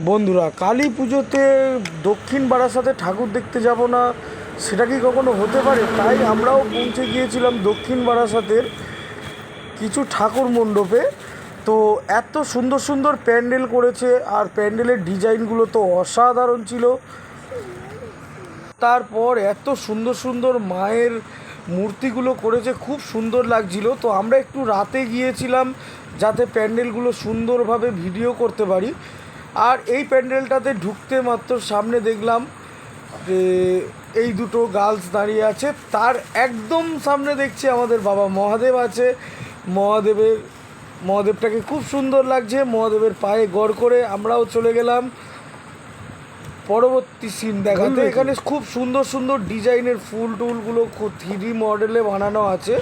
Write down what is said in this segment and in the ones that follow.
বন্ধুরা, কালী পুজোতে দক্ষিণ বারাসাতে ঠাকুর দেখতে যাব না, সেটা কি কখনো হতে পারে? তাই আমরাও পৌঁছে গিয়েছিলাম দক্ষিণ বারাসাতের কিছু ঠাকুর মণ্ডপে। তো এত সুন্দর সুন্দর প্যান্ডেল করেছে, আর প্যান্ডেলের ডিজাইনগুলো তো অসাধারণ ছিল। তারপর এত সুন্দর সুন্দর মায়ের মূর্তিগুলো করেছে, খুব সুন্দর লাগছিল। তো আমরা একটু রাতে গিয়েছিলাম যাতে প্যান্ডেলগুলো সুন্দরভাবে ভিডিও করতে পারি। আর এই প্যান্ডেলটাতে ঢুকতে মাত্র সামনে দেখলাম যে এই দুটো গার্লস দাঁড়িয়ে আছে, তার একদম সামনে দেখছি আমাদের বাবা মহাদেব আছে। মহাদেবটাকে খুব সুন্দর লাগছে, মহাদেবের পায়ে গড় করে আমরাও চলে গেলাম পরবর্তী সিন দেখাতে। এখানে খুব সুন্দর সুন্দর ডিজাইনের ফুল টুলগুলো খুব 3D মডেলে বানানো আছে,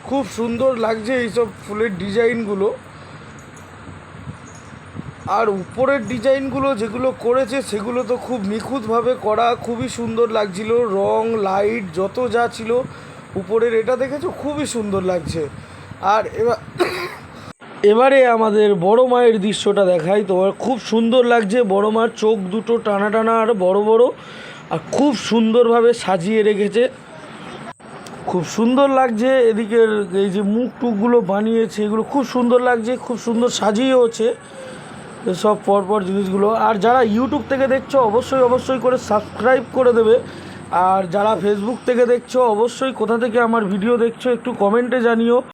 খুব সুন্দর লাগছে এইসব ফুলের ডিজাইনগুলো। আর উপরের ডিজাইনগুলো যেগুলো করেছে সেগুলো তো খুব নিখুঁতভাবে করা, খুবই সুন্দর লাগছিল। রং লাইট যত যা ছিল উপরের, এটা দেখেছো, খুবই সুন্দর লাগছে। আর এবারে আমাদের বড় মায়ের দৃশ্যটা দেখাই তোমার। খুব সুন্দর লাগছে, বড় মার চোখ দুটো টানা টানা আর বড় বড়, আর খুব সুন্দরভাবে সাজিয়ে রেখেছে, খুব সুন্দর লাগছে। এদিকের এই যে মুখ টুকগুলো বানিয়েছে এগুলো খুব সুন্দর লাগছে, খুব সুন্দর সাজিয়েওছে সব পরপর জিনিসগুলো। আর যারা ইউটিউব থেকে দেখছো অবশ্যই করে সাবস্ক্রাইব করে দেবে। আর যারা ফেসবুক থেকে দেখছো অবশ্যই কোথা থেকে আমার ভিডিও দেখছো একটু কমেন্টে জানিও।